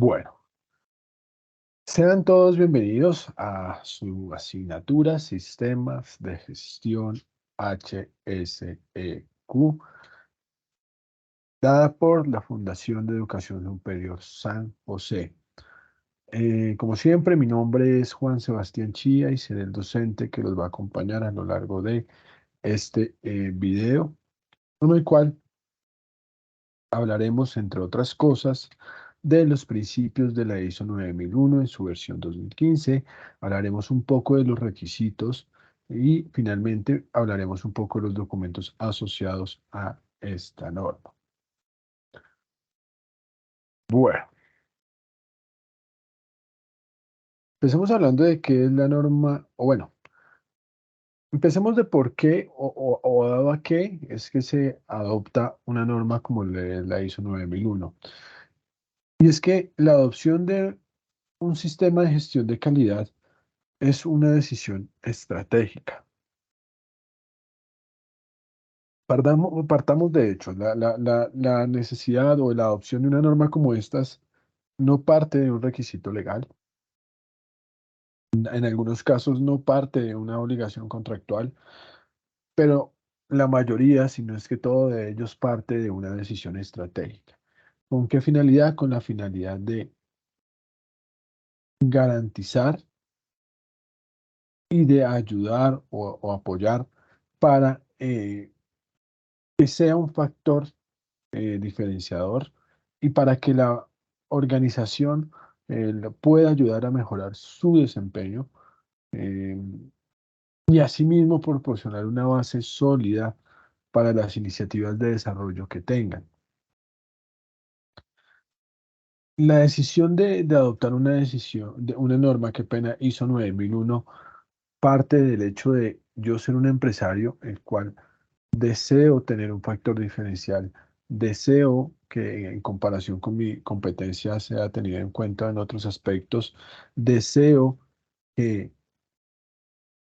Bueno, sean todos bienvenidos a su asignatura Sistemas de Gestión HSEQ, dada por la Fundación de Educación Superior San José. Como siempre, mi nombre es Juan Sebastián Chía y seré el docente que los va a acompañar a lo largo de este video, con el cual hablaremos, entre otras cosas, de los principios de la ISO 9001 en su versión 2015, hablaremos un poco de los requisitos y finalmente hablaremos un poco de los documentos asociados a esta norma. Bueno, empecemos hablando de qué es la norma, o bueno, empecemos de por qué o dado a qué es que se adopta una norma como la ISO 9001. Y es que la adopción de un sistema de gestión de calidad es una decisión estratégica. Partamos de hecho, la necesidad o la adopción de una norma como estas no parte de un requisito legal, en algunos casos no parte de una obligación contractual, pero la mayoría, si no es que todo de ellos, parte de una decisión estratégica. ¿Con qué finalidad? Con la finalidad de garantizar y de ayudar o apoyar para que sea un factor diferenciador y para que la organización pueda ayudar a mejorar su desempeño eh, y asimismo proporcionar una base sólida para las iniciativas de desarrollo que tengan. La decisión de adoptar una norma, que pena, ISO 9001, parte del hecho de yo ser un empresario, el cual deseo tener un factor diferencial, deseo que en comparación con mi competencia sea tenida en cuenta en otros aspectos, deseo que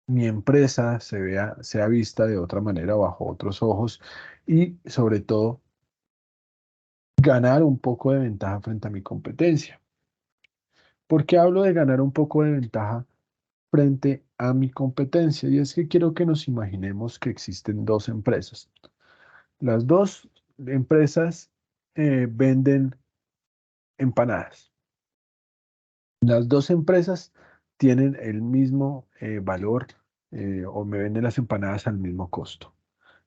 mi empresa sea vista de otra manera, bajo otros ojos y sobre todo ganar un poco de ventaja frente a mi competencia. ¿Por qué hablo de ganar un poco de ventaja frente a mi competencia? Y es que quiero que nos imaginemos que existen dos empresas. Las dos empresas venden empanadas. Las dos empresas tienen el mismo valor o me venden las empanadas al mismo costo.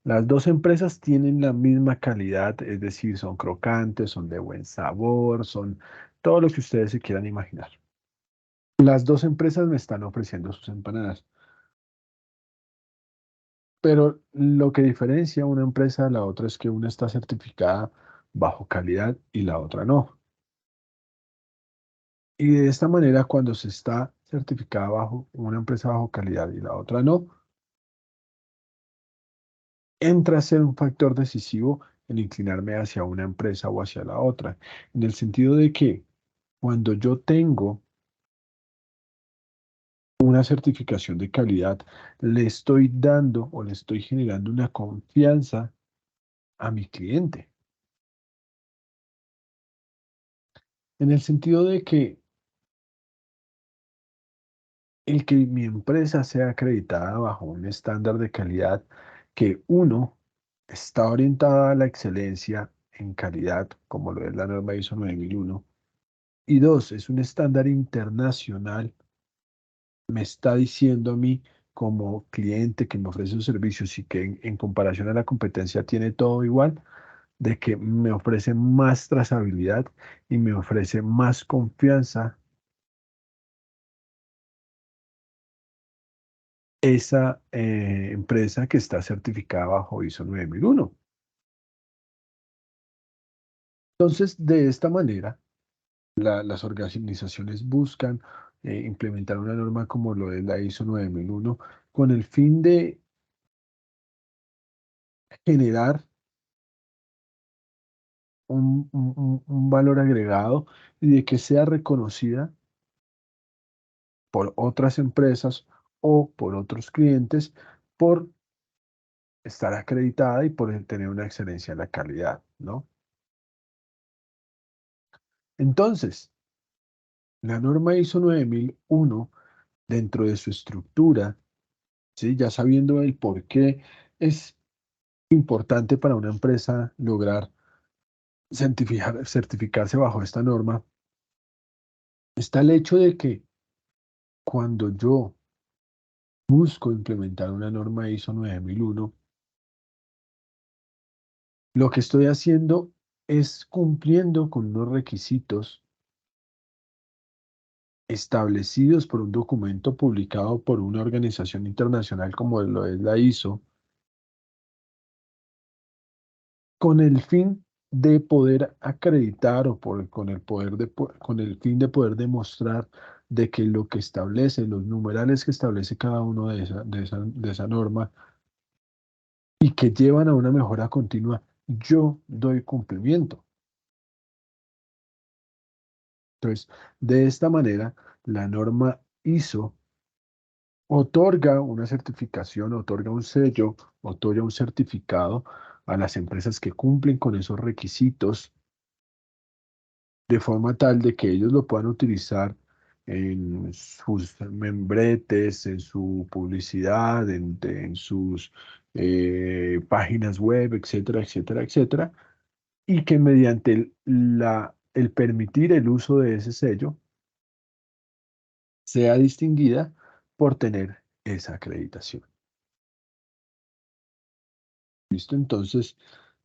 Las dos empresas tienen la misma calidad, es decir, son crocantes, son de buen sabor, son todo lo que ustedes se quieran imaginar. Las dos empresas me están ofreciendo sus empanadas, pero lo que diferencia una empresa de la otra es que una está certificada bajo calidad y la otra no. Y de esta manera, cuando se está certificada bajo una empresa bajo calidad y la otra no, entra a ser un factor decisivo en inclinarme hacia una empresa o hacia la otra, en el sentido de que cuando yo tengo una certificación de calidad, le estoy dando o le estoy generando una confianza a mi cliente, en el sentido de que el que mi empresa sea acreditada bajo un estándar de calidad que uno está orientada a la excelencia en calidad, como lo es la norma ISO 9001, y dos, es un estándar internacional, me está diciendo a mí como cliente que me ofrece sus servicios y que en comparación a la competencia tiene todo igual, de que me ofrece más trazabilidad y me ofrece más confianza esa empresa que está certificada bajo ISO 9001. Entonces, de esta manera, las organizaciones buscan implementar una norma como lo es la ISO 9001 con el fin de generar un valor agregado y de que sea reconocida por otras empresas o por otros clientes por estar acreditada y por tener una excelencia en la calidad, ¿no? Entonces, La norma ISO 9001, dentro de su estructura, ¿sí? Ya sabiendo el por qué es importante para una empresa lograr certificarse bajo esta norma, está el hecho de que cuando yo busco implementar una norma ISO 9001, lo que estoy haciendo es cumpliendo con unos requisitos establecidos por un documento publicado por una organización internacional como lo es la ISO, con el fin de poder acreditar o con el con el fin de poder demostrar de que lo que establece, los numerales que establece cada uno de esa norma y que llevan a una mejora continua, yo doy cumplimiento. Entonces, de esta manera, la norma ISO otorga una certificación, otorga un sello, otorga un certificado a las empresas que cumplen con esos requisitos de forma tal de que ellos lo puedan utilizar en sus membretes, en su publicidad, en sus páginas web, etcétera, etcétera, etcétera, y que mediante el permitir el uso de ese sello sea distinguida por tener esa acreditación. ¿Listo? Entonces,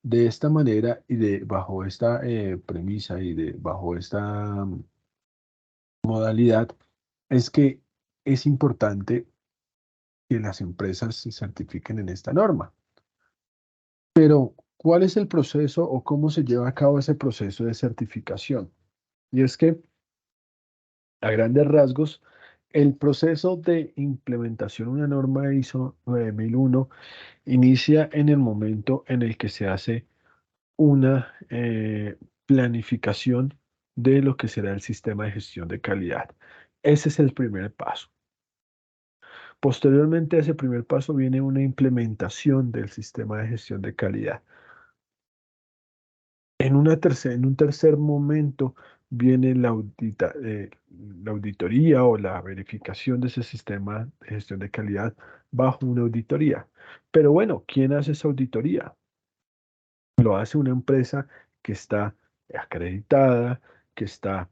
de esta manera y bajo esta premisa y bajo esta modalidad, es que es importante que las empresas se certifiquen en esta norma. Pero, ¿cuál es el proceso o cómo se lleva a cabo ese proceso de certificación? Y es que, a grandes rasgos, el proceso de implementación de una norma ISO 9001 inicia en el momento en el que se hace una planificación de lo que será el sistema de gestión de calidad. Ese es el primer paso. Posteriormente a ese primer paso viene una implementación del sistema de gestión de calidad. En un tercer momento viene la auditoría o la verificación de ese sistema de gestión de calidad bajo una auditoría. Pero bueno, ¿quién hace esa auditoría? Lo hace una empresa que está acreditada, que está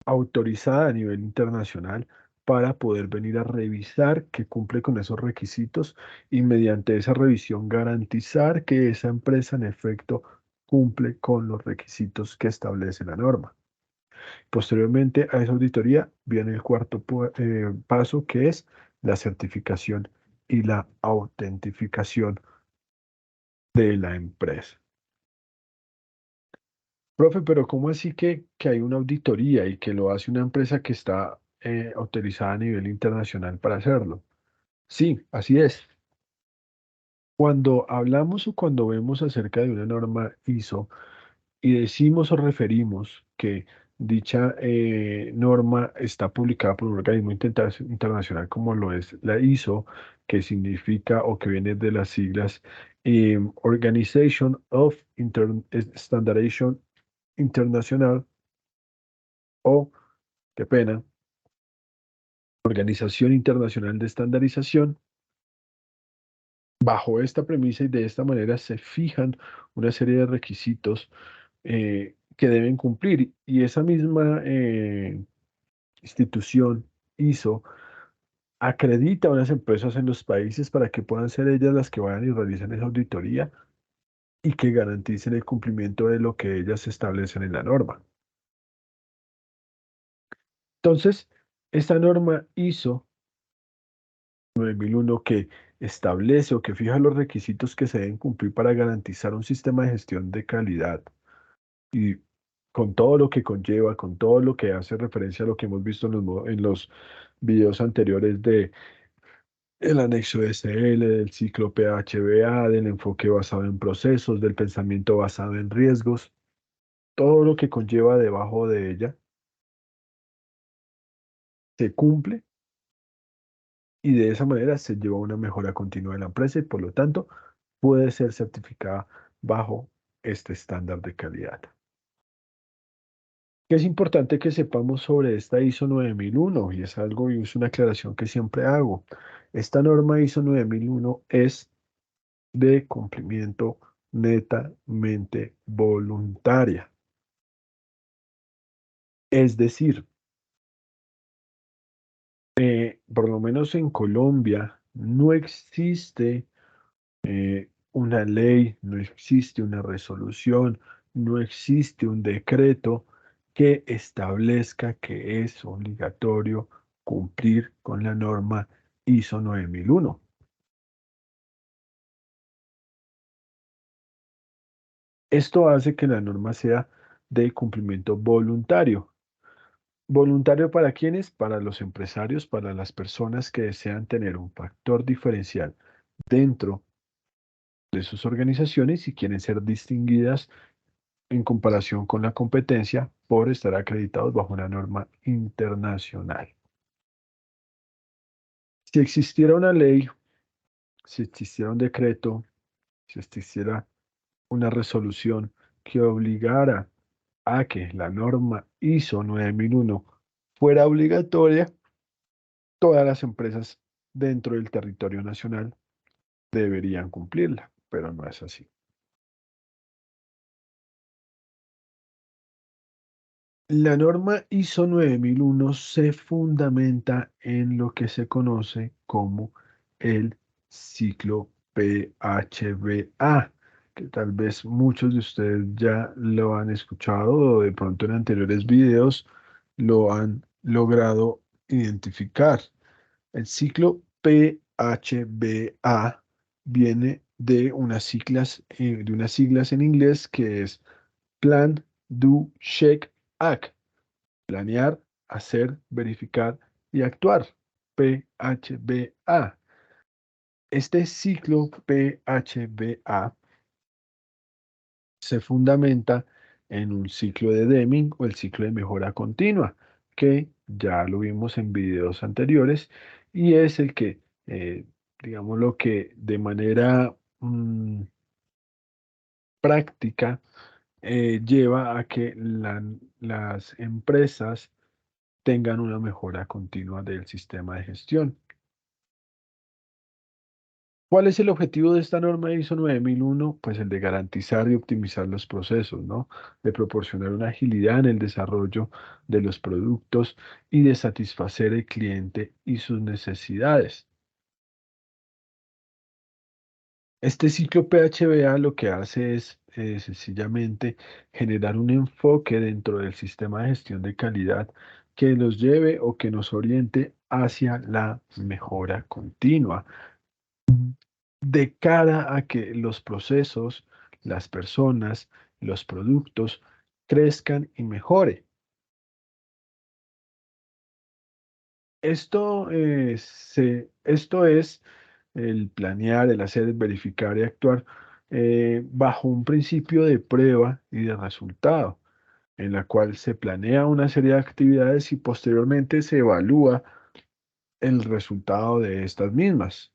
autorizada a nivel internacional para poder venir a revisar que cumple con esos requisitos y mediante esa revisión garantizar que esa empresa en efecto cumple con los requisitos que establece la norma. Posteriormente a esa auditoría viene el cuarto paso, que es la certificación y la autentificación de la empresa. Profe, pero ¿cómo así que hay una auditoría y que lo hace una empresa que está autorizada a nivel internacional para hacerlo? Sí, así es. Cuando hablamos o cuando vemos acerca de una norma ISO y decimos o referimos que dicha norma está publicada por un organismo internacional como lo es la ISO, que significa o que viene de las siglas Organization of Standardization Internacional, o, qué pena, Organización Internacional de Estandarización. Bajo esta premisa y de esta manera se fijan una serie de requisitos que deben cumplir, y esa misma institución ISO acredita a unas empresas en los países para que puedan ser ellas las que vayan y realicen esa auditoría y que garanticen el cumplimiento de lo que ellas establecen en la norma. Entonces, esta norma ISO 9001, que establece o que fija los requisitos que se deben cumplir para garantizar un sistema de gestión de calidad, y con todo lo que conlleva, con todo lo que hace referencia a lo que hemos visto en los videos anteriores de el anexo SL, del ciclo PHBA, del enfoque basado en procesos, del pensamiento basado en riesgos, todo lo que conlleva debajo de ella se cumple, y de esa manera se lleva a una mejora continua de la empresa y por lo tanto puede ser certificada bajo este estándar de calidad. ¿Qué es importante que sepamos sobre esta ISO 9001? Y es algo, y es una aclaración que siempre hago. Esta norma ISO 9001 es de cumplimiento netamente voluntaria. Es decir, por lo menos en Colombia no existe una ley, no existe una resolución, no existe un decreto que establezca que es obligatorio cumplir con la norma ISO 9001. Esto hace que la norma sea de cumplimiento voluntario. ¿Voluntario para quiénes? Para los empresarios, para las personas que desean tener un factor diferencial dentro de sus organizaciones y quieren ser distinguidas en comparación con la competencia por estar acreditados bajo una norma internacional. Si existiera una ley, si existiera un decreto, si existiera una resolución que obligara a que la norma ISO 9001 fuera obligatoria, todas las empresas dentro del territorio nacional deberían cumplirla, pero no es así. La norma ISO 9001 se fundamenta en lo que se conoce como el ciclo PHBA, que tal vez muchos de ustedes ya lo han escuchado o de pronto en anteriores videos lo han logrado identificar. El ciclo PHBA viene de unas siglas en inglés que es Plan, Do, Check, Act. Planear, hacer, verificar y actuar. PHBA. Este ciclo PHBA se fundamenta en un ciclo de Deming o el ciclo de mejora continua, que ya lo vimos en videos anteriores y es el que, digamos, lo que de manera práctica lleva a que las empresas tengan una mejora continua del sistema de gestión. ¿Cuál es el objetivo de esta norma ISO 9001? Pues el de garantizar y optimizar los procesos, ¿no? De proporcionar una agilidad en el desarrollo de los productos y de satisfacer el cliente y sus necesidades. Este ciclo PHBA lo que hace es sencillamente generar un enfoque dentro del sistema de gestión de calidad que los lleve o que nos oriente hacia la mejora continua de cara a que los procesos, las personas, los productos crezcan y mejore. Esto es el planear, el hacer, el verificar y actuar bajo un principio de prueba y de resultado, en la cual se planea una serie de actividades y posteriormente se evalúa el resultado de estas mismas.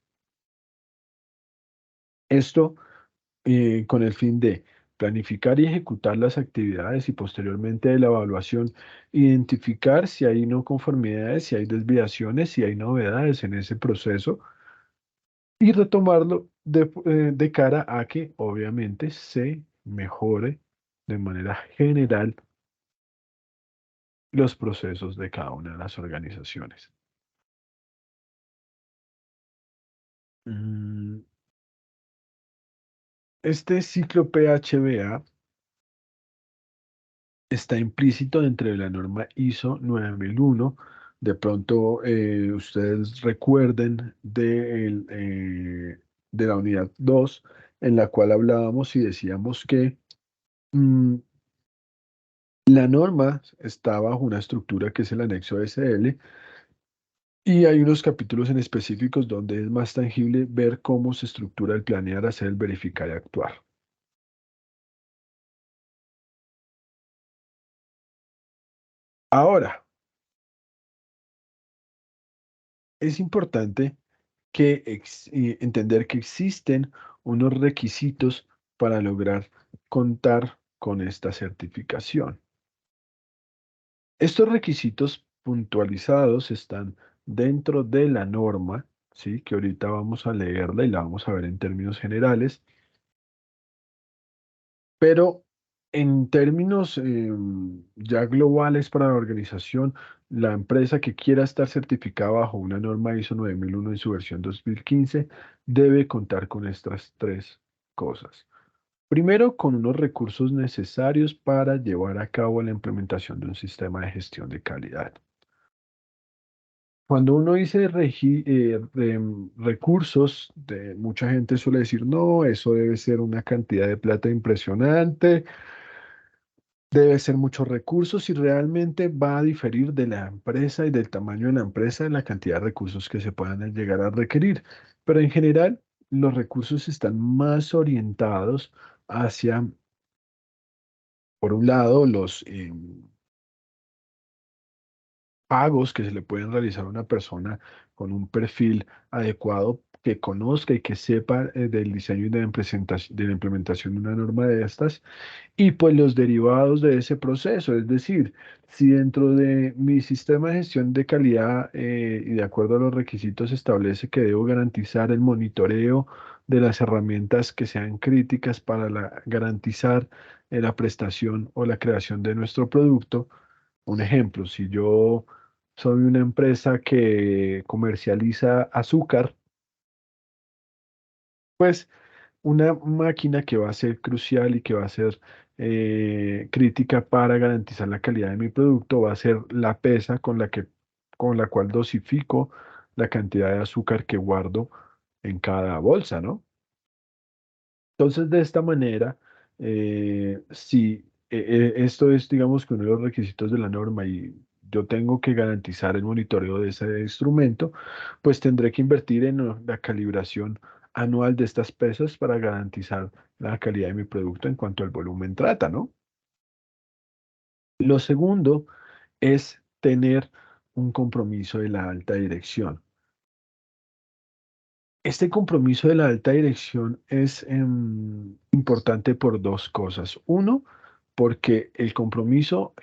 Esto con el fin de planificar y ejecutar las actividades y posteriormente de la evaluación, identificar si hay no conformidades, si hay desviaciones, si hay novedades en ese proceso y retomarlo de cara a que obviamente se mejore de manera general los procesos de cada una de las organizaciones. Mm, Este ciclo PHBA está implícito dentro de la norma ISO 9001. De pronto, ustedes recuerden de la unidad 2 en la cual hablábamos y decíamos que mm, la norma está bajo una estructura que es el anexo SL y hay unos capítulos en específicos donde es más tangible ver cómo se estructura el planear, hacer, verificar y actuar. Ahora, es importante entender que existen unos requisitos para lograr contar con esta certificación. Estos requisitos puntualizados están dentro de la norma, ¿sí? Que ahorita vamos a leerla y la vamos a ver en términos generales, pero en términos ya globales para la organización, la empresa que quiera estar certificada bajo una norma ISO 9001 en su versión 2015 debe contar con estas tres cosas. Primero, con unos recursos necesarios para llevar a cabo la implementación de un sistema de gestión de calidad. Cuando uno dice recursos, mucha gente suele decir, no, eso debe ser una cantidad de plata impresionante, debe ser muchos recursos y realmente va a diferir de la empresa y del tamaño de la empresa en la cantidad de recursos que se puedan llegar a requerir. Pero en general, los recursos están más orientados hacia, por un lado, los pagos que se le pueden realizar a una persona con un perfil adecuado, que conozca y que sepa del diseño y de la implementación de una norma de estas, y pues los derivados de ese proceso. Es decir, si dentro de mi sistema de gestión de calidad y de acuerdo a los requisitos establece que debo garantizar el monitoreo de las herramientas que sean críticas para garantizar la prestación o la creación de nuestro producto. Un ejemplo, si yo soy una empresa que comercializa azúcar, pues una máquina que va a ser crucial y que va a ser crítica para garantizar la calidad de mi producto va a ser la pesa con la cual dosifico la cantidad de azúcar que guardo en cada bolsa, ¿no? Entonces, de esta manera, si esto es, digamos, que uno de los requisitos de la norma y yo tengo que garantizar el monitoreo de ese instrumento, pues tendré que invertir en la calibración anual de estas pesas para garantizar la calidad de mi producto en cuanto al volumen trata, ¿no? Lo segundo es tener un compromiso de la alta dirección. Este compromiso de la alta dirección es importante por dos cosas. Uno, porque el compromiso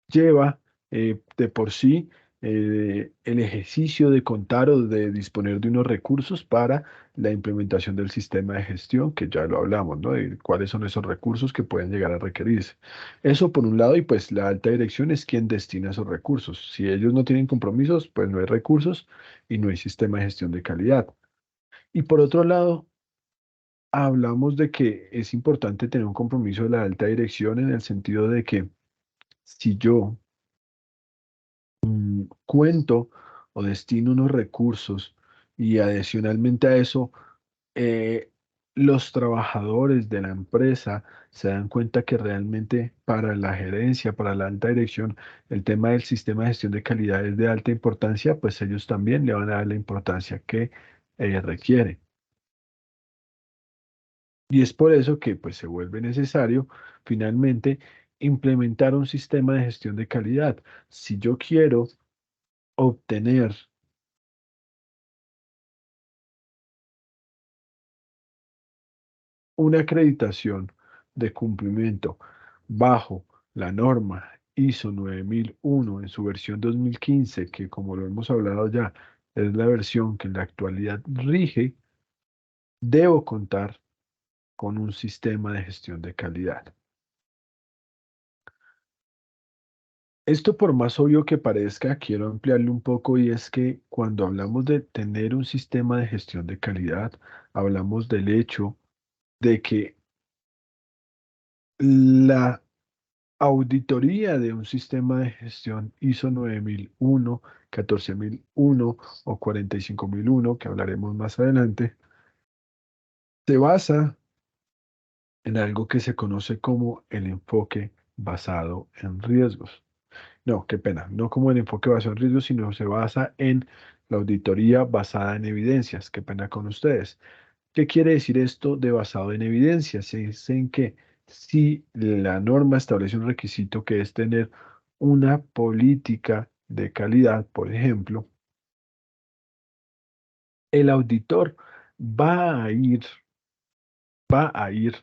lleva de por sí el ejercicio de contar o de disponer de unos recursos para la implementación del sistema de gestión, que ya lo hablamos, ¿no? De cuáles son esos recursos que pueden llegar a requerirse. Eso por un lado, y pues la alta dirección es quien destina esos recursos. Si ellos no tienen compromisos, pues no hay recursos y no hay sistema de gestión de calidad. Y por otro lado, hablamos de que es importante tener un compromiso de la alta dirección en el sentido de que si yo cuento o destino unos recursos y adicionalmente a eso, eh, los trabajadores de la empresa se dan cuenta que realmente para la gerencia, para la alta dirección, el tema del sistema de gestión de calidad es de alta importancia, pues ellos también le van a dar la importancia que requiere. Y es por eso que pues se vuelve necesario finalmente implementar un sistema de gestión de calidad. Si yo quiero obtener una acreditación de cumplimiento bajo la norma ISO 9001 en su versión 2015, que como lo hemos hablado ya, es la versión que en la actualidad rige, debo contar con un sistema de gestión de calidad. Esto por más obvio que parezca, quiero ampliarlo un poco y es que cuando hablamos de tener un sistema de gestión de calidad, hablamos del hecho de que la auditoría de un sistema de gestión ISO 9001, 14001 o 45001, que hablaremos más adelante, se basa en algo que se conoce como el enfoque basado en riesgos. No, qué pena, no como el enfoque basado en riesgos, sino se basa en la auditoría basada en evidencias. Qué pena con ustedes. ¿Qué quiere decir esto de basado en evidencias? Es en que si la norma establece un requisito que es tener una política de calidad, por ejemplo, el auditor va a ir, va a ir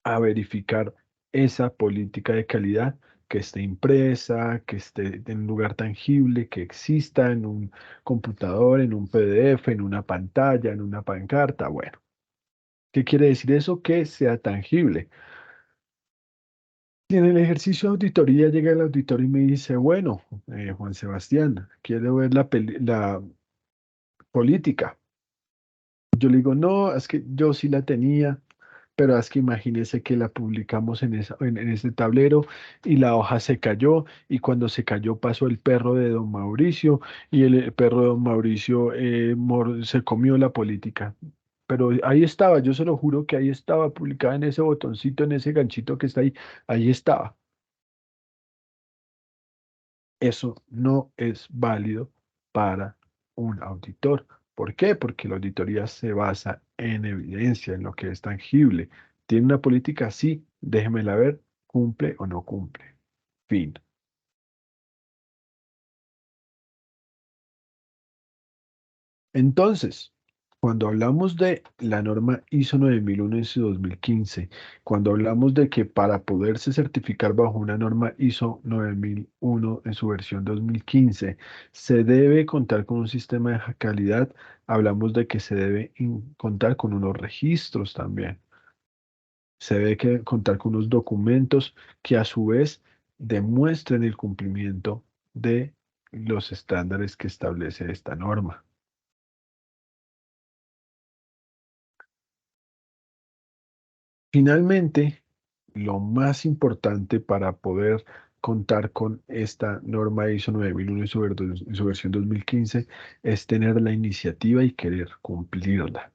a verificar esa política de calidad que esté impresa, que esté en un lugar tangible, que exista en un computador, en un PDF, en una pantalla, en una pancarta. Bueno, ¿qué quiere decir eso? Que sea tangible. Y en el ejercicio de auditoría llega el auditor y me dice, bueno, Juan Sebastián, quiero ver la política. Yo le digo, no, es que yo sí la tenía, pero es que imagínese que la publicamos en ese tablero y la hoja se cayó y cuando se cayó pasó el perro de don Mauricio y el perro de don Mauricio se comió la política. Pero ahí estaba, yo se lo juro que ahí estaba publicada en ese botoncito, en ese ganchito que está ahí, ahí estaba. Eso no es válido para un auditor. ¿Por qué? Porque la auditoría se basa en evidencia, en lo que es tangible. ¿Tiene una política? Sí, déjemela ver, cumple o no cumple. Fin. Entonces, cuando hablamos de la norma ISO 9001 en su 2015, cuando hablamos de que para poderse certificar bajo una norma ISO 9001 en su versión 2015, se debe contar con un sistema de calidad, hablamos de que se debe contar con unos registros también. Se debe contar con unos documentos que a su vez demuestren el cumplimiento de los estándares que establece esta norma. Finalmente, lo más importante para poder contar con esta norma ISO 9001 en su versión 2015 es tener la iniciativa y querer cumplirla,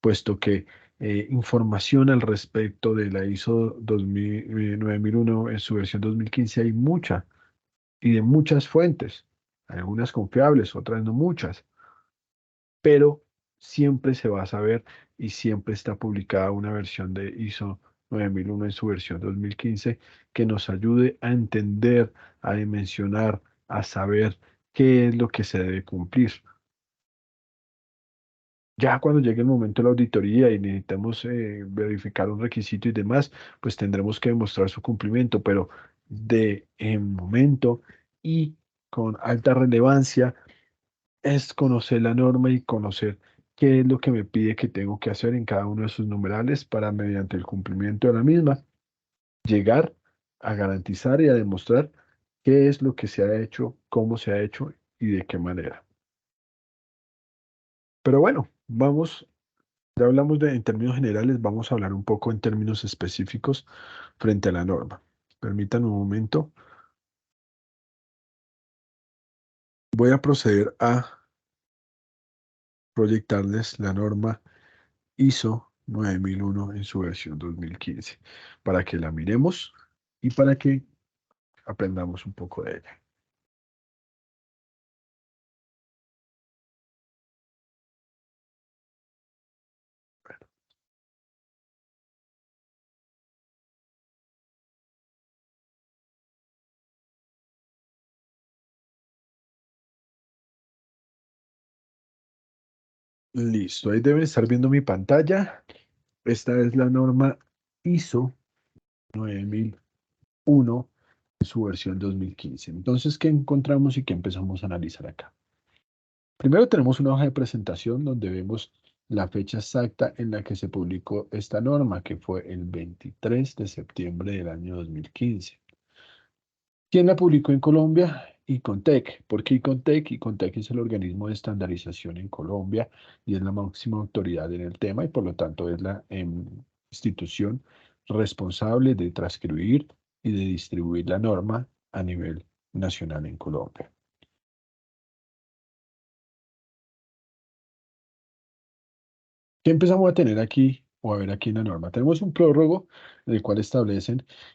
puesto que información al respecto de la ISO 9001 en su versión 2015 hay mucha y de muchas fuentes, algunas confiables, otras no muchas, pero siempre se va a saber y siempre está publicada una versión de ISO 9001 en su versión 2015 que nos ayude a entender, a dimensionar, a saber qué es lo que se debe cumplir. Ya cuando llegue el momento de la auditoría y necesitamos verificar un requisito y demás, pues tendremos que demostrar su cumplimiento, pero de momento y con alta relevancia es conocer la norma y conocer qué es lo que me pide que tengo que hacer en cada uno de sus numerales para, mediante el cumplimiento de la misma, llegar a garantizar y a demostrar qué es lo que se ha hecho, cómo se ha hecho y de qué manera. Pero bueno, vamos, ya hablamos en términos generales, vamos a hablar un poco en términos específicos frente a la norma. Permítanme un momento. Voy a proceder a proyectarles la norma ISO 9001 en su versión 2015, para que la miremos y para que aprendamos un poco de ella. Listo, ahí deben estar viendo mi pantalla. Esta es la norma ISO 9001 en su versión 2015. Entonces, ¿qué encontramos y qué empezamos a analizar acá? Primero tenemos una hoja de presentación donde vemos la fecha exacta en la que se publicó esta norma, que fue el 23 de septiembre del año 2015. ¿Quién la publicó en Colombia? Icontec. ¿Por qué Icontec? Icontec es el organismo de estandarización en Colombia y es la máxima autoridad en el tema y por lo tanto es la institución responsable de transcribir y de distribuir la norma a nivel nacional en Colombia. ¿Qué empezamos a tener aquí o a ver aquí en la norma? Tenemos un prólogo en el cual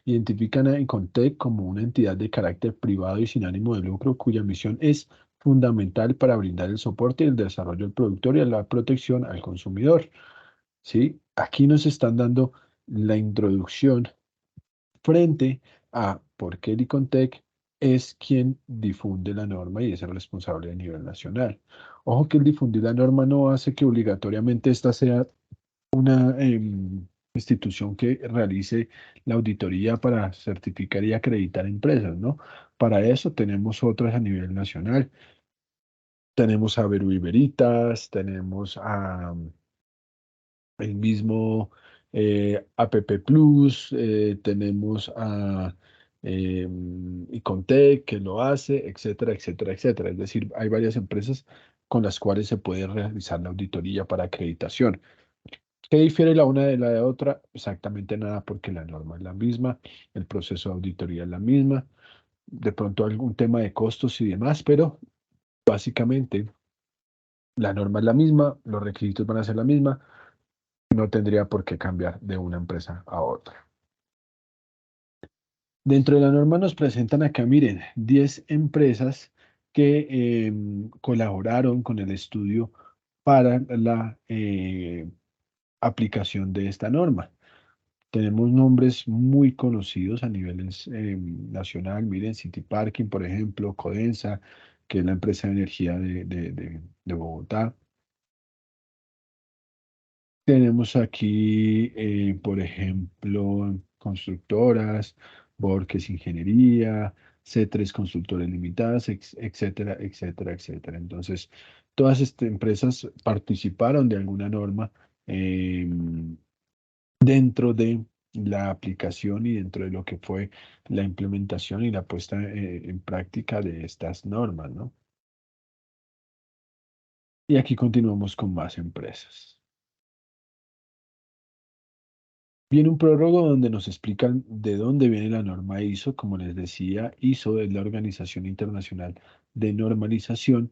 identifican a Incontec como una entidad de carácter privado y sin ánimo de lucro cuya misión es fundamental para brindar el soporte y el desarrollo del productor y la protección al consumidor. ¿Sí? Aquí nos están dando la introducción frente a por qué el Icontec es quien difunde la norma y es el responsable a nivel nacional. Ojo que el difundir la norma no hace que obligatoriamente esta sea una institución que realice la auditoría para certificar y acreditar empresas, ¿no? Para eso tenemos otras a nivel nacional. Tenemos a Veru y Veritas, tenemos a el mismo APP Plus, tenemos a Icontec que lo hace, etcétera, etcétera, etcétera. Es decir, hay varias empresas con las cuales se puede realizar la auditoría para acreditación. ¿Qué difiere la una de la otra? Exactamente nada, porque la norma es la misma, el proceso de auditoría es la misma, de pronto algún tema de costos y demás, pero básicamente la norma es la misma, los requisitos van a ser la misma, no tendría por qué cambiar de una empresa a otra. Dentro de la norma nos presentan acá, miren, 10 empresas que colaboraron con el estudio para la aplicación de esta norma. Tenemos nombres muy conocidos a niveles nacional, miren, City Parking, por ejemplo, Codensa, que es la empresa de energía de Bogotá. Tenemos aquí, por ejemplo, constructoras, Borges Ingeniería, C3 Consultores Limitadas, etcétera, etcétera, etcétera. Entonces, todas estas empresas participaron de alguna norma dentro de la aplicación y dentro de lo que fue la implementación y la puesta en práctica de estas normas, ¿no? Y aquí continuamos con más empresas. Viene un prólogo donde nos explican de dónde viene la norma ISO. Como les decía, ISO es la Organización Internacional de Normalización.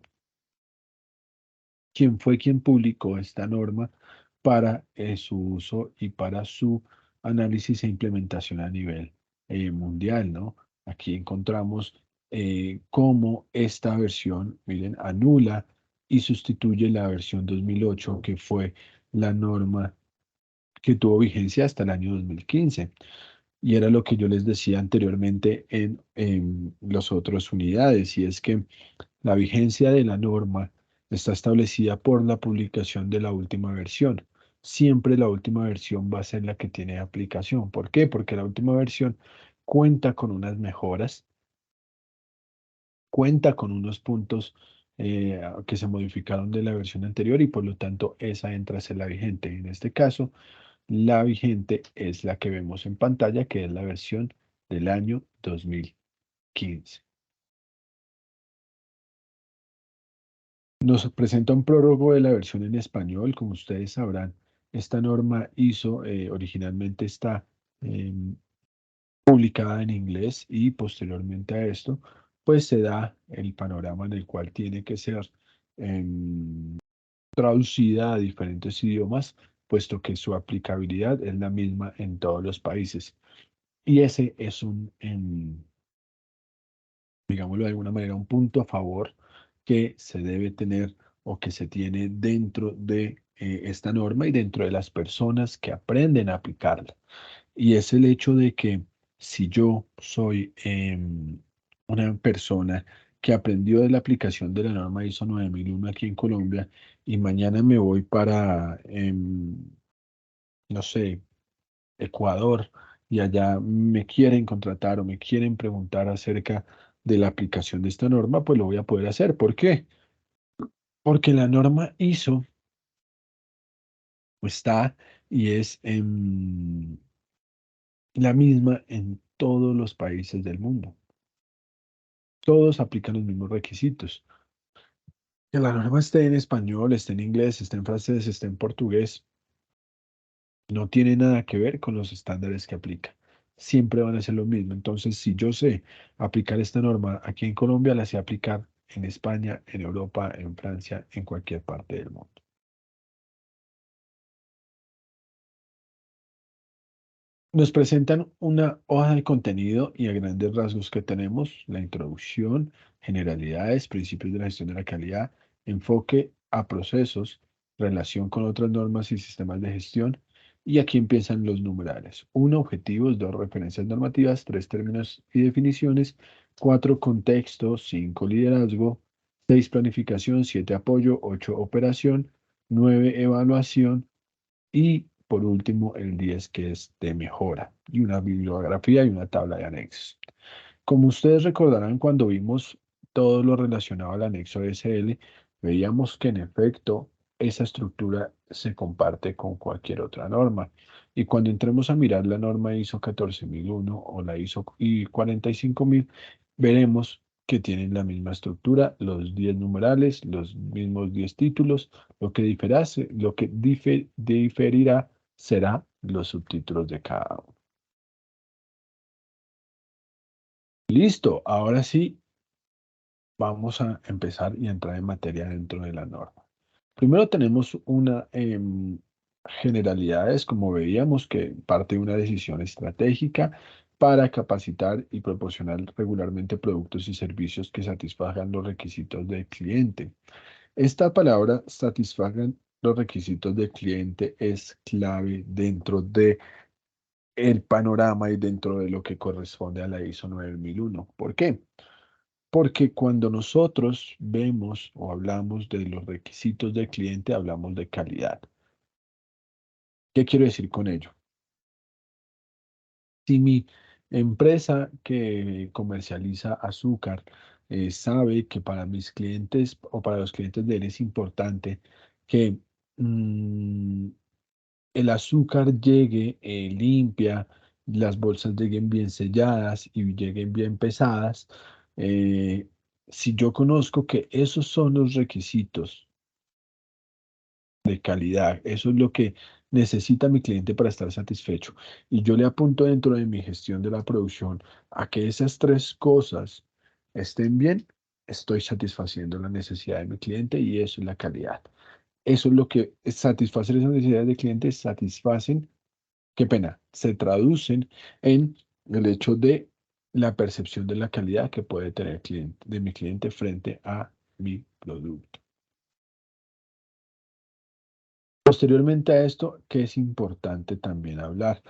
¿Quién fue quien publicó esta norma para su uso y para su análisis e implementación a nivel mundial, ¿no? Aquí encontramos cómo esta versión, miren, anula y sustituye la versión 2008, que fue la norma que tuvo vigencia hasta el año 2015. Y era lo que yo les decía anteriormente en las otras unidades, y es que la vigencia de la norma está establecida por la publicación de la última versión. Siempre la última versión va a ser la que tiene aplicación. ¿Por qué? Porque la última versión cuenta con unas mejoras, cuenta con unos puntos que se modificaron de la versión anterior y por lo tanto esa entra a ser la vigente. En este caso, la vigente es la que vemos en pantalla, que es la versión del año 2015. Nos presenta un prólogo de la versión en español. Como ustedes sabrán, esta norma ISO originalmente está em, publicada en inglés y posteriormente a esto, pues se da el panorama en el cual tiene que ser em, traducida a diferentes idiomas, puesto que su aplicabilidad es la misma en todos los países. Y ese es digámoslo de alguna manera, un punto a favor que se debe tener o que se tiene dentro de esta norma y dentro de las personas que aprenden a aplicarla. Y es el hecho de que si yo soy una persona que aprendió de la aplicación de la norma ISO 9001 aquí en Colombia y mañana me voy para, no sé, Ecuador, y allá me quieren contratar o me quieren preguntar acerca de la aplicación de esta norma, pues lo voy a poder hacer. ¿Por qué? Porque la norma ISO está y es la misma en todos los países del mundo. Todos aplican los mismos requisitos. Que la norma esté en español, esté en inglés, esté en francés, esté en portugués, no tiene nada que ver con los estándares que aplica. Siempre van a ser lo mismo. Entonces, si yo sé aplicar esta norma aquí en Colombia, la sé aplicar en España, en Europa, en Francia, en cualquier parte del mundo. Nos presentan una hoja de contenido y a grandes rasgos que tenemos, la introducción, generalidades, principios de la gestión de la calidad, enfoque a procesos, relación con otras normas y sistemas de gestión. Y aquí empiezan los numerales. Uno, objetivos, dos, referencias normativas, tres, términos y definiciones, cuatro, contexto, cinco, liderazgo, seis, planificación, siete, apoyo, ocho, operación, nueve, evaluación y por último el 10 que es de mejora y una bibliografía y una tabla de anexos. Como ustedes recordarán, cuando vimos todo lo relacionado al anexo SL, veíamos que en efecto esa estructura se comparte con cualquier otra norma. Y cuando entremos a mirar la norma ISO 14001 o la ISO 45000, veremos que tienen la misma estructura, los 10 numerales, los mismos 10 títulos. Lo que diferirá será los subtítulos de cada uno. Listo, ahora sí vamos a empezar y entrar en materia dentro de la norma. Primero tenemos una generalidades, como veíamos, que parte de una decisión estratégica para capacitar y proporcionar regularmente productos y servicios que satisfagan los requisitos del cliente. Esta palabra, satisfagan los requisitos del cliente, es clave dentro de el panorama y dentro de lo que corresponde a la ISO 9001. ¿Por qué? Porque cuando nosotros vemos o hablamos de los requisitos del cliente, hablamos de calidad. ¿Qué quiero decir con ello? Si mi empresa que comercializa azúcar sabe que para mis clientes o para los clientes de él es importante que mm, el azúcar llegue limpia, las bolsas lleguen bien selladas y lleguen bien pesadas, eh, si yo conozco que esos son los requisitos de calidad, eso es lo que necesita mi cliente para estar satisfecho, y yo le apunto dentro de mi gestión de la producción a que esas tres cosas estén bien, estoy satisfaciendo la necesidad de mi cliente y eso es la calidad. Eso es lo que satisfacer esas necesidades de cliente satisfacen, qué pena, se traducen en el hecho de la percepción de la calidad que puede tener el cliente, de mi cliente frente a mi producto. Posteriormente a esto, que es importante también hablar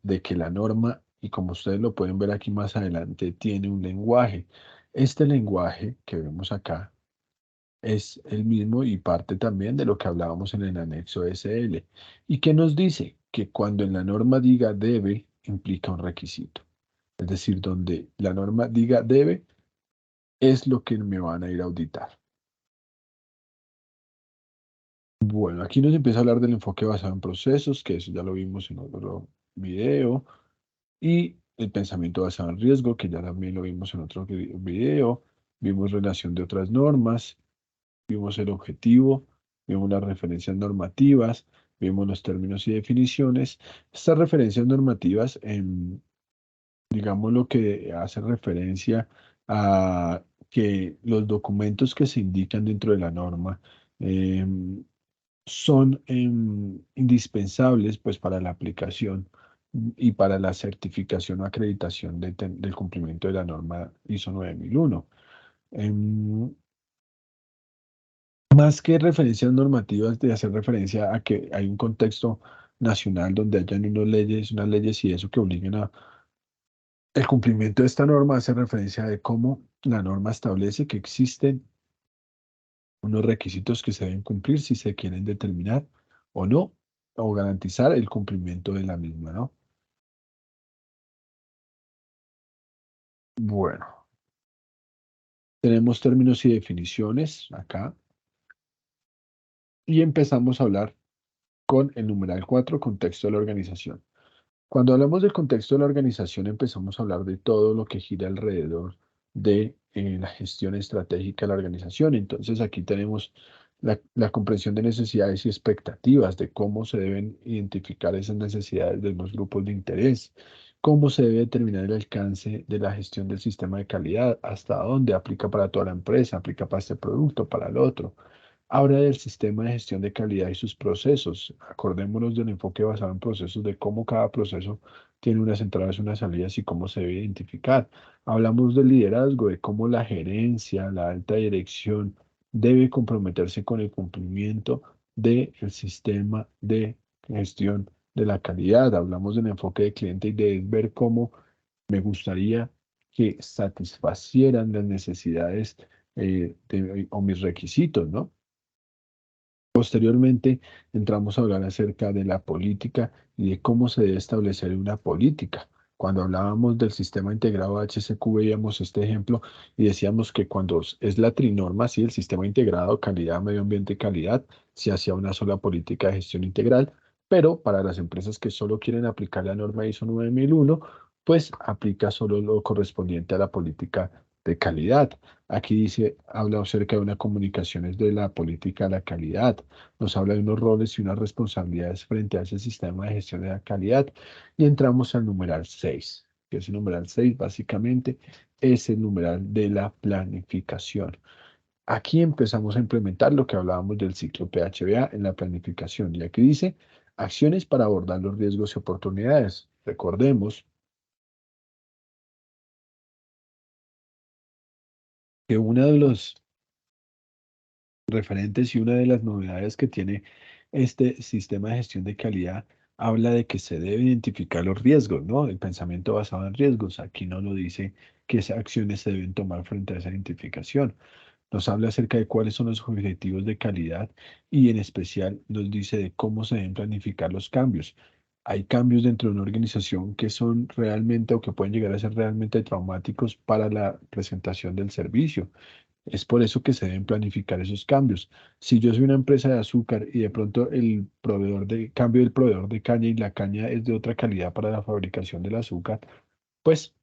de que la norma, y como ustedes lo pueden ver aquí más adelante, tiene un lenguaje. Este lenguaje que vemos acá es el mismo y parte también de lo que hablábamos en el anexo SL. ¿Y qué nos dice? Que cuando en la norma diga debe, implica un requisito. Es decir, donde la norma diga debe, es lo que me van a ir a auditar. Bueno, aquí nos empieza a hablar del enfoque basado en procesos, que eso ya lo vimos en otro video, y el pensamiento basado en riesgo, que ya también lo vimos en otro video. Vimos relación de otras normas, vimos el objetivo, vimos las referencias normativas, vimos los términos y definiciones. Estas referencias normativas, digamos, lo que hace referencia a que los documentos que se indican dentro de la norma son indispensables pues para la aplicación y para la certificación o acreditación del cumplimiento de la norma ISO 9001. Em, Más que referencias normativas, de hacer referencia a que hay un contexto nacional donde hayan unas leyes y eso que obliguen a el cumplimiento de esta norma, hace referencia de cómo la norma establece que existen unos requisitos que se deben cumplir si se quieren determinar o no, o garantizar el cumplimiento de la misma, ¿no? Bueno, tenemos términos y definiciones acá y empezamos a hablar con el numeral 4, contexto de la organización. Cuando hablamos del contexto de la organización, empezamos a hablar de todo lo que gira alrededor de la gestión estratégica de la organización. Entonces, aquí tenemos la comprensión de necesidades y expectativas, de cómo se deben identificar esas necesidades de los grupos de interés, cómo se debe determinar el alcance de la gestión del sistema de calidad, hasta dónde aplica para toda la empresa, aplica para este producto, para el otro. Habla del sistema de gestión de calidad y sus procesos. Acordémonos del enfoque basado en procesos, de cómo cada proceso tiene unas entradas y unas salidas y cómo se debe identificar. Hablamos del liderazgo, de cómo la gerencia, la alta dirección debe comprometerse con el cumplimiento del sistema de gestión de la calidad. Hablamos del enfoque de cliente y de ver cómo me gustaría que satisfacieran las necesidades o mis requisitos, ¿no? Posteriormente, entramos a hablar acerca de la política y de cómo se debe establecer una política. Cuando hablábamos del sistema integrado HCQ, veíamos este ejemplo y decíamos que cuando es la trinorma, sí, el sistema integrado calidad, medio ambiente y calidad, se hacía una sola política de gestión integral, pero para las empresas que solo quieren aplicar la norma ISO 9001, pues aplica solo lo correspondiente a la política de calidad. Aquí dice, habla acerca de una comunicaciones de la política de la calidad, nos habla de unos roles y unas responsabilidades frente a ese sistema de gestión de la calidad y entramos al numeral 6, que es el numeral 6 básicamente es el numeral de la planificación. Aquí empezamos a implementar lo que hablábamos del ciclo PHBA en la planificación y aquí dice acciones para abordar los riesgos y oportunidades. Recordemos que uno de los referentes y una de las novedades que tiene este sistema de gestión de calidad habla de que se debe identificar los riesgos, ¿no? El pensamiento basado en riesgos. Aquí no lo dice qué acciones se deben tomar frente a esa identificación. Nos habla acerca de cuáles son los objetivos de calidad y en especial nos dice de cómo se deben planificar los cambios. Hay cambios dentro de una organización que son realmente o que pueden llegar a ser realmente traumáticos para la presentación del servicio. Es por eso que se deben planificar esos cambios. Si yo soy una empresa de azúcar y de pronto el proveedor de cambio del proveedor de caña y la caña es de otra calidad para la fabricación del azúcar, pues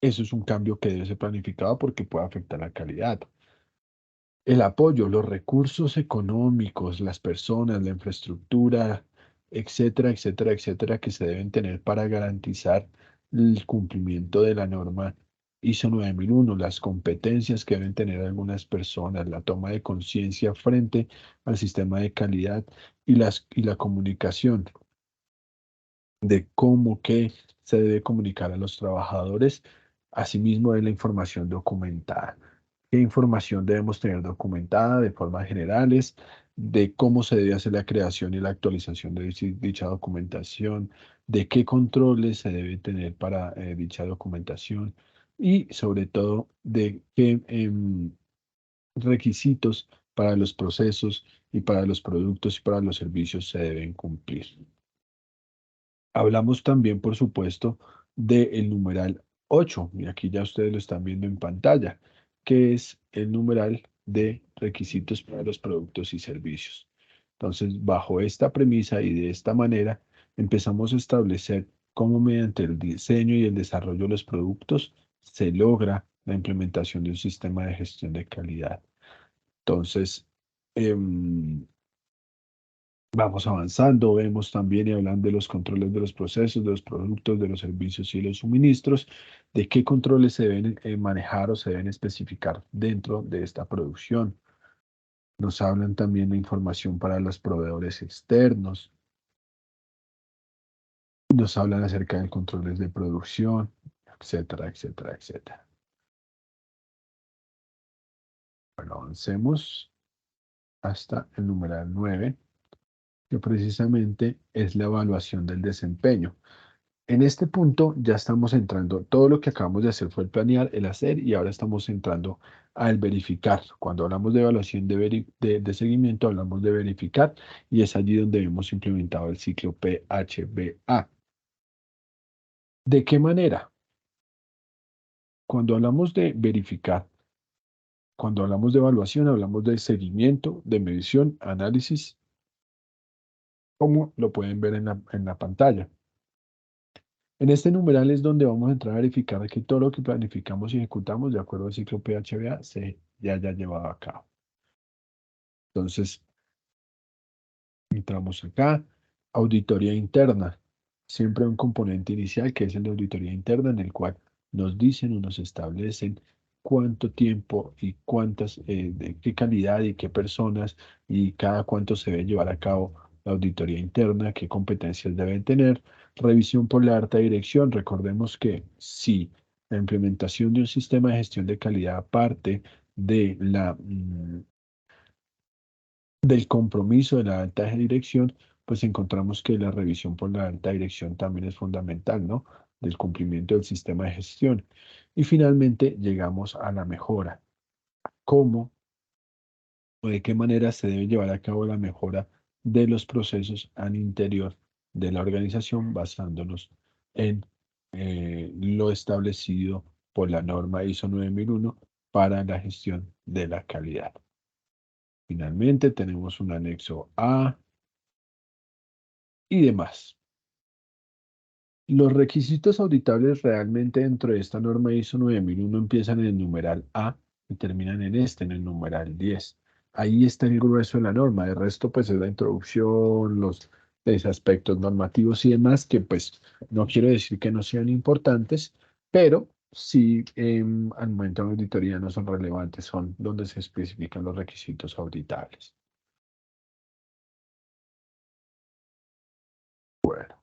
eso es un cambio que debe ser planificado porque puede afectar la calidad. El apoyo, los recursos económicos, las personas, la infraestructura, etcétera, etcétera, etcétera, que se deben tener para garantizar el cumplimiento de la norma ISO 9001, las competencias que deben tener algunas personas, la toma de conciencia frente al sistema de calidad y la comunicación de cómo que se debe comunicar a los trabajadores, asimismo de la información documentada. ¿Qué información debemos tener documentada de formas generales? De cómo se debe hacer la creación y la actualización de dicha documentación, de qué controles se debe tener para dicha documentación y sobre todo de qué requisitos para los procesos y para los productos y para los servicios se deben cumplir. Hablamos también, por supuesto, del numeral 8 y aquí ya ustedes lo están viendo en pantalla, que es el numeral de requisitos para los productos y servicios. Entonces, bajo esta premisa y de esta manera, empezamos a establecer cómo mediante el diseño y el desarrollo de los productos se logra la implementación de un sistema de gestión de calidad. Entonces, vamos avanzando, vemos también y hablando de los controles de los procesos, de los productos, de los servicios y de los suministros, de qué controles se deben manejar o se deben especificar dentro de esta producción. Nos hablan también de información para los proveedores externos, nos hablan acerca de controles de producción, etcétera, etcétera, etcétera. Bueno, avancemos hasta el numeral 9, que precisamente es la evaluación del desempeño. En este punto ya estamos entrando, todo lo que acabamos de hacer fue el planear, el hacer y ahora estamos entrando al verificar. Cuando hablamos de evaluación de seguimiento, hablamos de verificar y es allí donde hemos implementado el ciclo PHBA. ¿De qué manera? Cuando hablamos de verificar, cuando hablamos de evaluación, hablamos de seguimiento, de medición, análisis, como lo pueden ver en la pantalla. En este numeral es donde vamos a entrar a verificar que todo lo que planificamos y ejecutamos de acuerdo al ciclo PHBA se ya haya llevado a cabo. Entonces, entramos acá, auditoría interna. Siempre hay un componente inicial que es el de auditoría interna en el cual nos dicen o nos establecen cuánto tiempo y cuántas, de qué calidad y qué personas y cada cuánto se debe llevar a cabo la auditoría interna, qué competencias deben tener. Revisión por la alta dirección. Recordemos que si la implementación de un sistema de gestión de calidad parte de del compromiso de la alta dirección, pues encontramos que la revisión por la alta dirección también es fundamental, ¿no? Del cumplimiento del sistema de gestión. Y finalmente llegamos a la mejora. ¿Cómo? o de qué manera se debe llevar a cabo la mejora de los procesos al interior de la organización basándonos en lo establecido por la norma ISO 9001 para la gestión de la calidad. Finalmente, tenemos un anexo A y demás. Los requisitos auditables realmente dentro de esta norma ISO 9001 empiezan en el numeral A y terminan en este, en el numeral 10. Ahí está el grueso de la norma. El resto, pues, es la introducción, los aspectos normativos y demás, que, pues, no quiero decir que no sean importantes, pero sí, al momento de la auditoría no son relevantes, son donde se especifican los requisitos auditables. Bueno.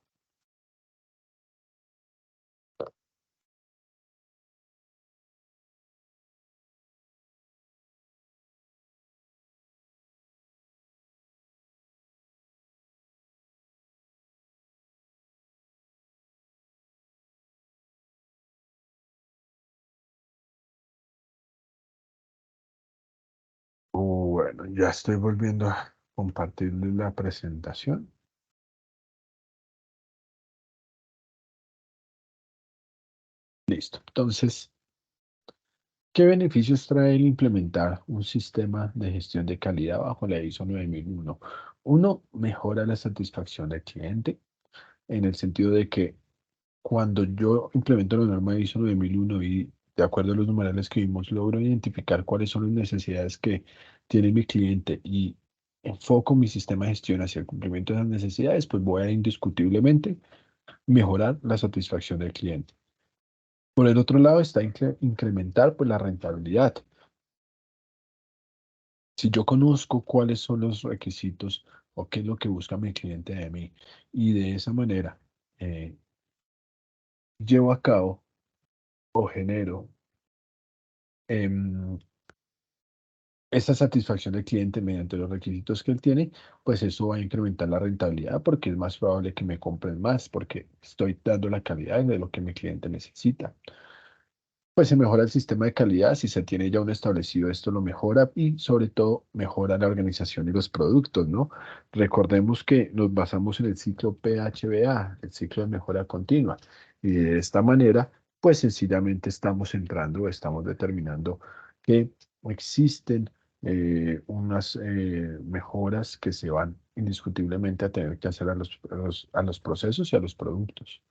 Bueno, ya estoy volviendo a compartirles la presentación. Listo. Entonces, ¿qué beneficios trae el implementar un sistema de gestión de calidad bajo la ISO 9001? Uno, mejora la satisfacción del cliente en el sentido de que cuando yo implemento la norma ISO 9001 y de acuerdo a los numerales que vimos, logro identificar cuáles son las necesidades que tiene mi cliente y enfoco mi sistema de gestión hacia el cumplimiento de esas necesidades, pues voy a indiscutiblemente mejorar la satisfacción del cliente. Por el otro lado está incrementar pues, la rentabilidad. Si yo conozco cuáles son los requisitos o qué es lo que busca mi cliente de mí y de esa manera eh, llevo a cabo o genero em, esa satisfacción del cliente mediante los requisitos que él tiene, pues eso va a incrementar la rentabilidad porque es más probable que me compren más porque estoy dando la calidad de lo que mi cliente necesita. Pues se mejora el sistema de calidad, si se tiene ya un establecido, esto lo mejora y sobre todo mejora la organización y los productos, ¿no? Recordemos que nos basamos en el ciclo PHBA, el ciclo de mejora continua, y de esta manera, pues sencillamente estamos entrando, estamos determinando que existen unas mejoras que se van indiscutiblemente a tener que hacer a los procesos y a los productos.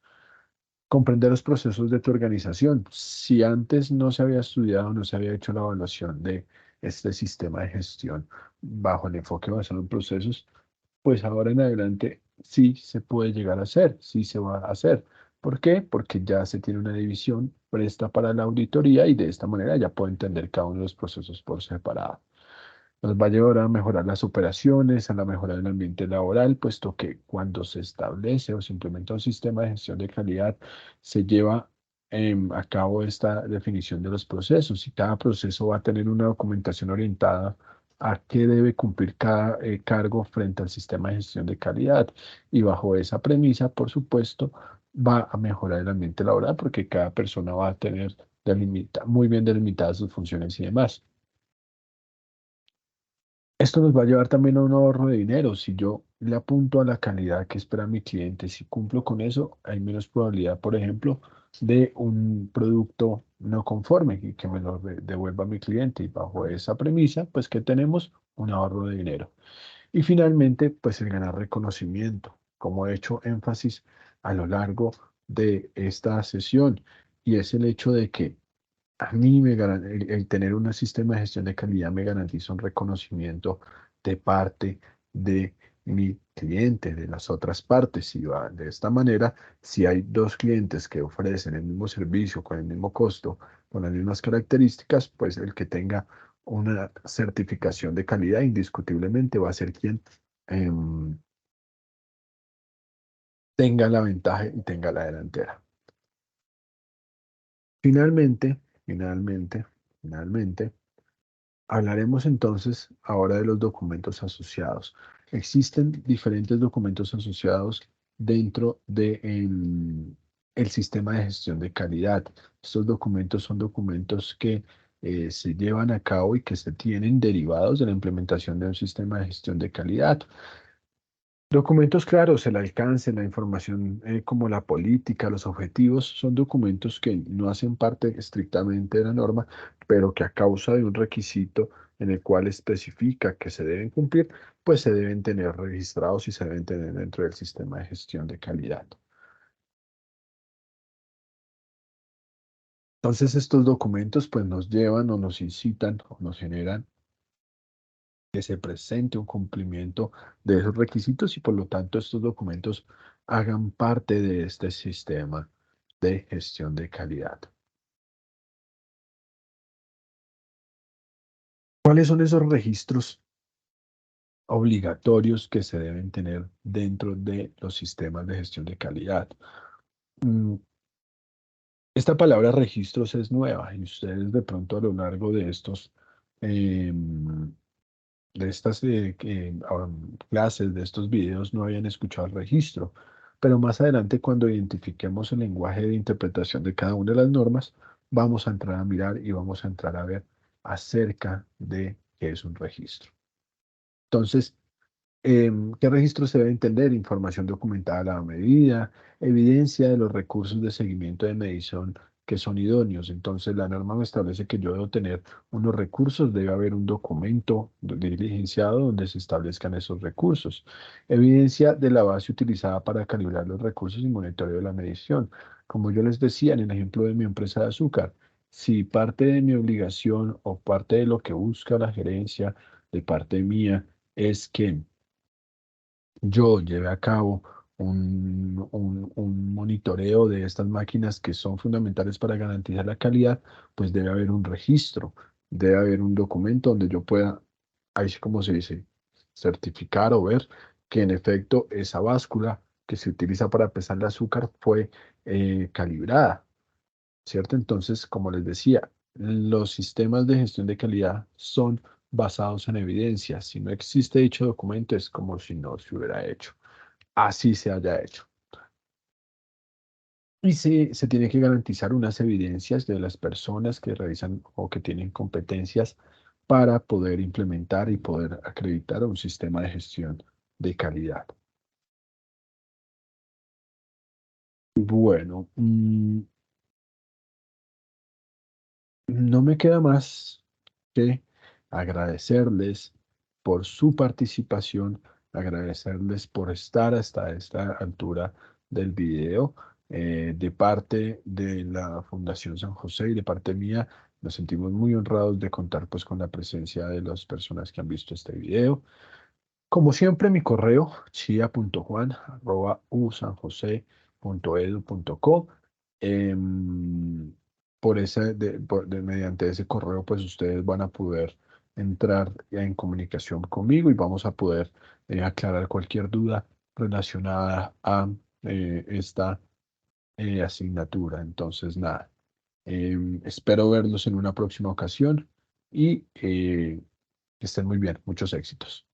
Comprender los procesos de tu organización. Si antes no se había estudiado, no se había hecho la evaluación de este sistema de gestión bajo el enfoque basado en procesos, pues ahora en adelante sí se puede llegar a hacer, sí se va a hacer. ¿Por qué? Porque ya se tiene una división presta para la auditoría y de esta manera ya puedo entender cada uno de los procesos por separado. Nos va a llevar a mejorar las operaciones, a la mejora del ambiente laboral, puesto que cuando se establece o se implementa un sistema de gestión de calidad, se lleva a cabo esta definición de los procesos y cada proceso va a tener una documentación orientada a qué debe cumplir cada cargo frente al sistema de gestión de calidad. Y bajo esa premisa, por supuesto, va a mejorar el ambiente laboral porque cada persona va a tener muy bien delimitadas sus funciones y demás. Esto nos va a llevar también a un ahorro de dinero. Si yo le apunto a la calidad que espera mi cliente, si cumplo con eso, hay menos probabilidad, por ejemplo, de un producto no conforme y que me lo devuelva mi cliente. Y bajo esa premisa, pues que tenemos un ahorro de dinero. Y finalmente, pues el ganar reconocimiento, como he hecho énfasis a lo largo de esta sesión, y es el hecho de que a mí el tener un sistema de gestión de calidad me garantiza un reconocimiento de parte de mi cliente, de las otras partes. Y va de esta manera, si hay dos clientes que ofrecen el mismo servicio con el mismo costo, con las mismas características, pues el que tenga una certificación de calidad indiscutiblemente va a ser quien em, tenga la ventaja y tenga la delantera. Finalmente, finalmente, finalmente. Hablaremos entonces ahora de los documentos asociados. Existen diferentes documentos asociados dentro de el sistema de gestión de calidad. Estos documentos son documentos que se llevan a cabo y que se tienen derivados de la implementación de un sistema de gestión de calidad. Documentos claros, el alcance, la información como la política, los objetivos, son documentos que no hacen parte estrictamente de la norma, pero que a causa de un requisito en el cual especifica que se deben cumplir, pues se deben tener registrados y se deben tener dentro del sistema de gestión de calidad. Entonces, estos documentos pues nos llevan o nos incitan o nos generan que se presente un cumplimiento de esos requisitos y por lo tanto estos documentos hagan parte de este sistema de gestión de calidad. ¿Cuáles son esos registros obligatorios que se deben tener dentro de los sistemas de gestión de calidad? Mm, Esta palabra registros es nueva y ustedes de pronto a lo largo de em, de estas clases, de estos videos, no habían escuchado el registro. Pero más adelante, cuando identifiquemos el lenguaje de interpretación de cada una de las normas, vamos a entrar a mirar y vamos a entrar a ver acerca de qué es un registro. Entonces, ¿qué registro se debe entender? Información documentada a la medida, evidencia de los recursos de seguimiento de medición que son idóneos. Entonces, la norma me establece que yo debo tener unos recursos, debe haber un documento diligenciado donde se establezcan esos recursos. Evidencia de la base utilizada para calibrar los recursos y monitoreo de la medición. Como yo les decía en el ejemplo de mi empresa de azúcar, si parte de mi obligación o parte de lo que busca la gerencia de parte mía es que yo lleve a cabo un monitoreo de estas máquinas que son fundamentales para garantizar la calidad, pues debe haber un registro, debe haber un documento donde yo pueda, ahí sí como se dice, certificar o ver que en efecto esa báscula que se utiliza para pesar el azúcar fue calibrada, ¿cierto? Entonces, como les decía, los sistemas de gestión de calidad son basados en evidencia. Si no existe dicho documento, es como si no se hubiera hecho. Así se haya hecho. Y se tiene que garantizar unas evidencias de las personas que realizan o que tienen competencias para poder implementar y poder acreditar un sistema de gestión de calidad. Bueno, no me queda más que agradecerles por su participación, agradecerles por estar hasta esta altura del video. De parte de la Fundación San José y de parte mía, nos sentimos muy honrados de contar pues con la presencia de las personas que han visto este video. Como siempre, mi correo chia.juan@usanjose.edu.co. Em, mediante ese correo, pues ustedes van a poder entrar en comunicación conmigo y vamos a poder aclarar cualquier duda relacionada a esta asignatura. Entonces, nada, espero verlos en una próxima ocasión y que estén muy bien. Muchos éxitos.